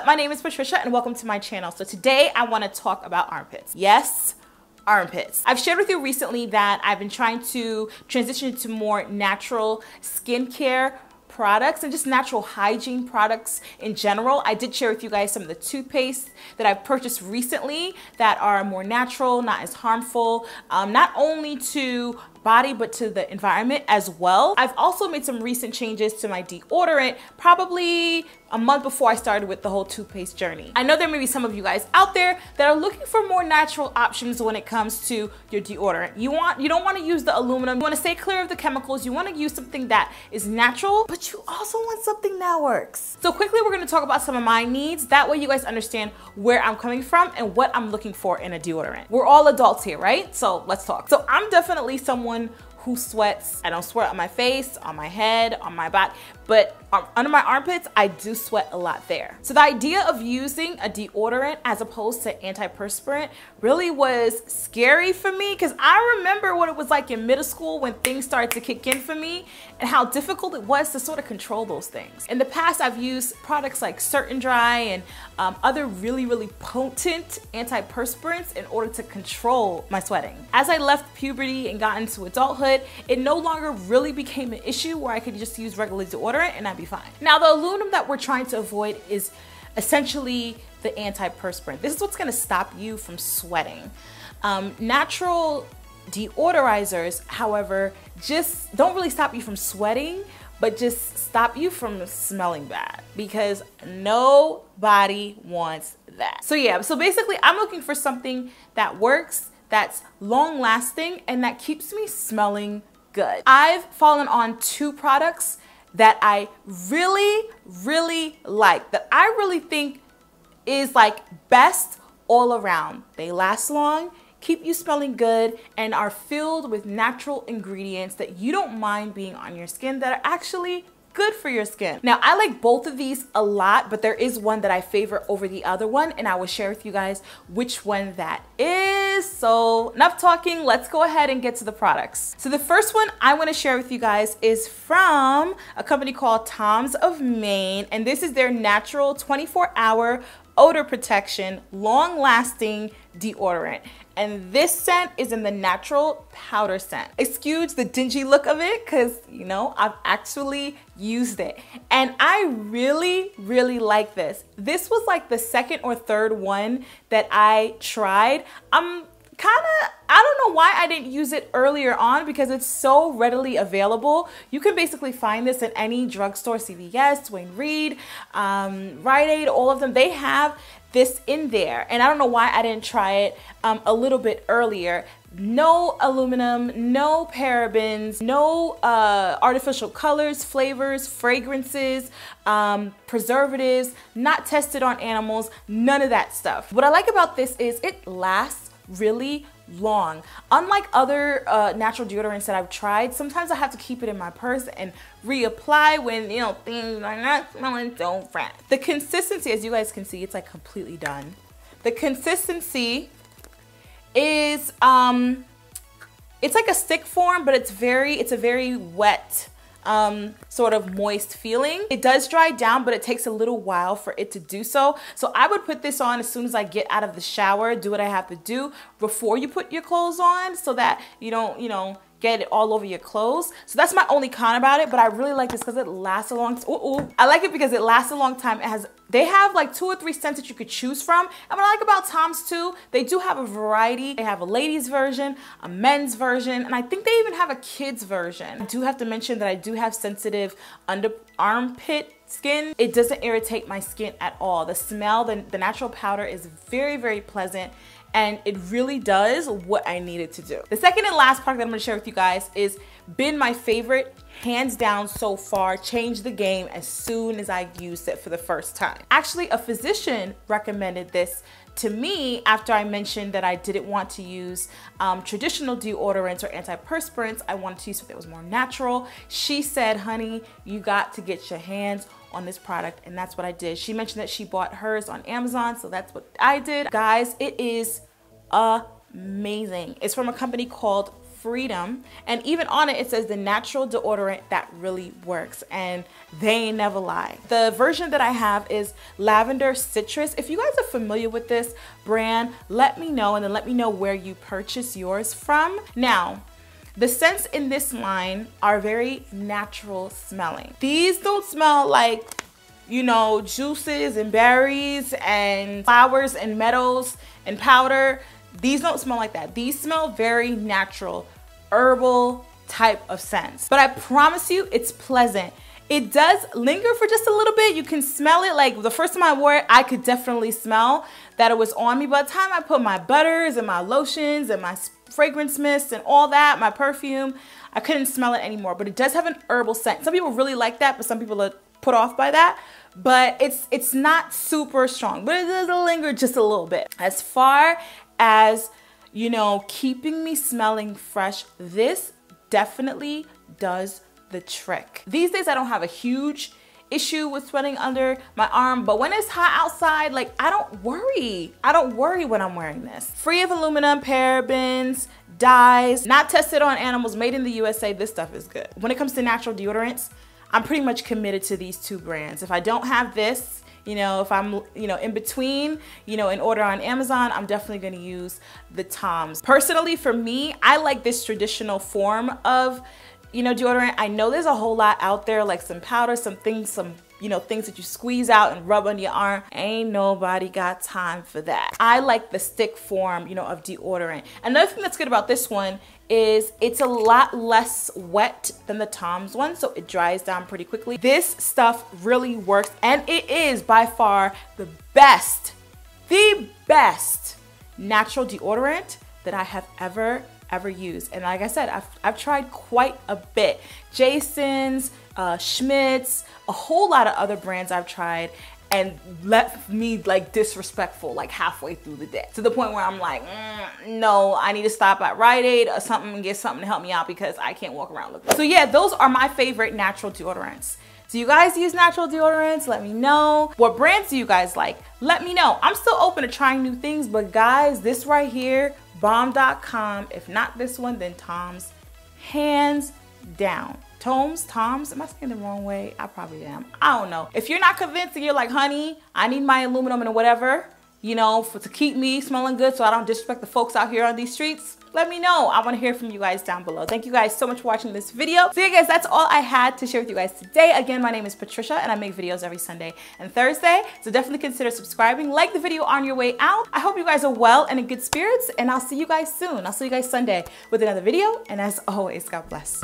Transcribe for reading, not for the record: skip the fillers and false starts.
My name is Patricia and welcome to my channel. So today I want to talk about armpits. Yes, armpits. I've shared with you recently that I've been trying to transition to more natural skincare products and just natural hygiene products in general. I did share with you guys some of the toothpaste that I've purchased recently that are more natural, not as harmful, not only to body but to the environment as well. I've also made some recent changes to my deodorant probably a month before I started with the whole toothpaste journey. I know there may be some of you guys out there that are looking for more natural options when it comes to your deodorant. You don't want to use the aluminum. You want to stay clear of the chemicals. You want to use something that is natural, but you also want something that works. So quickly, we're going to talk about some of my needs. That way you guys understand where I'm coming from and what I'm looking for in a deodorant. We're all adults here, right? So let's talk. So I'm definitely someone who sweats. I don't sweat on my face, on my head, on my back, but under my armpits, I do sweat a lot there. So the idea of using a deodorant as opposed to antiperspirant really was scary for me because I remember what it was like in middle school when things started to kick in for me and how difficult it was to sort of control those things. In the past, I've used products like Certain Dry and other really potent antiperspirants in order to control my sweating. As I left puberty and got into adulthood, it no longer really became an issue where I could just use regular deodorant and I'd be fine. Now, the aluminum that we're trying to avoid is essentially the antiperspirant. This is what's gonna stop you from sweating. Natural deodorizers, however, just don't really stop you from sweating, but just stop you from smelling bad because nobody wants that. So yeah, so basically I'm looking for something that works, that's long lasting, and that keeps me smelling good. I've fallen on two products that I really like, that I really think is like best all around. They last long, keep you smelling good, and are filled with natural ingredients that you don't mind being on your skin that are actually good for your skin. Now, I like both of these a lot, but there is one that I favor over the other one, and I will share with you guys which one that is. So enough talking, let's go ahead and get to the products. So the first one I want to share with you guys is from a company called Tom's of Maine, and this is their natural 24-hour odor protection, long-lasting deodorant. And this scent is in the natural powder scent. Excuse the dingy look of it because, you know, I've actually used it. And I really like this. This was like the second or third one that I tried. I don't know why I didn't use it earlier on because it's so readily available. You can basically find this in any drugstore, CVS, Duane Reade, Rite Aid, all of them. They have this in there, and I don't know why I didn't try it a little bit earlier. No aluminum, no parabens, no artificial colors, flavors, fragrances, preservatives, not tested on animals, none of that stuff. What I like about this is it lasts really long. Unlike other natural deodorants that I've tried, sometimes I have to keep it in my purse and reapply when, you know, things are not smelling so fresh. The consistency, as you guys can see, it's like completely done. The consistency is it's like a stick form, but it's a very wet sort of moist feeling. It does dry down, but it takes a little while for it to do so. So I would put this on as soon as I get out of the shower, do what I have to do before you put your clothes on so that you don't, you know, get it all over your clothes. So that's my only con about it, but I really like this because it lasts a long time. I like it because it lasts a long time. They have like 2 or 3 scents that you could choose from. And what I like about Tom's too, they do have a variety. They have a ladies version, a men's version, and I think they even have a kids version. I do have to mention that I do have sensitive under armpit skin. It doesn't irritate my skin at all. The smell, the natural powder is very pleasant, and it really does what I need it to do. The second and last product that I'm gonna share with you guys is been my favorite, hands down so far, changed the game as soon as I used it for the first time. Actually, a physician recommended this to me after I mentioned that I didn't want to use traditional deodorants or antiperspirants. I wanted to use something that was more natural. She said, honey, you got to get your hands on this product, and that's what I did. She mentioned that she bought hers on Amazon, so that's what I did. Guys, it is amazing. It's from a company called freedom. And even on it, it says the natural deodorant that really works. And they ain't never lie. The version that I have is lavender citrus. If you guys are familiar with this brand, let me know, and then let me know where you purchase yours from. Now, the scents in this line are very natural smelling. These don't smell like, you know, juices and berries and flowers and metals and powder. These don't smell like that. These smell very natural, herbal type of scents. But I promise you, it's pleasant. It does linger for just a little bit. You can smell it. Like the first time I wore it, I could definitely smell that it was on me. By the time I put my butters and my lotions and my fragrance mist and all that, my perfume, I couldn't smell it anymore. But it does have an herbal scent. Some people really like that, but some people are put off by that. But it's not super strong, but it does linger just a little bit. As far as, you know, keeping me smelling fresh, this definitely does the trick. These days I don't have a huge issue with sweating under my arm, but when it's hot outside, like I don't worry when I'm wearing this. Free of aluminum, parabens, dyes, not tested on animals, made in the USA. This stuff is good. When it comes to natural deodorants, I'm pretty much committed to these two brands. If I don't have this, you know, if I'm, you know, in between, you know, in order on Amazon, I'm definitely gonna use the Toms. Personally, for me, I like this traditional form of, you know, deodorant. I know there's a whole lot out there, like some powder, some things, you know, things that you squeeze out and rub on your arm. Ain't nobody got time for that. I like the stick form, you know, of deodorant. Another thing that's good about this one is it's a lot less wet than the Toms one, so it dries down pretty quickly. This stuff really works, and it is by far the best natural deodorant that I have ever used. And like I said, I've tried quite a bit. Jason's, Schmidt's, a whole lot of other brands I've tried, and left me like disrespectful like halfway through the day, to the point where I'm like, no, I need to stop at Rite Aid or something and get something to help me out because I can't walk around looking. So yeah, those are my favorite natural deodorants. Do you guys use natural deodorants? Let me know. What brands do you guys like? Let me know. I'm still open to trying new things, but guys, this right here, bomb.com. If not this one, then Toms, hands down. Toms, am I saying the wrong way? I probably am. I don't know. If you're not convinced and you're like, honey, I need my aluminum and whatever, you know, to keep me smelling good so I don't disrespect the folks out here on these streets, let me know. I want to hear from you guys down below. Thank you guys so much for watching this video. So yeah, guys, that's all I had to share with you guys today. Again, my name is Patricia, and I make videos every Sunday and Thursday. So definitely consider subscribing. Like the video on your way out. I hope you guys are well and in good spirits, and I'll see you guys soon. I'll see you guys Sunday with another video. And as always, God bless.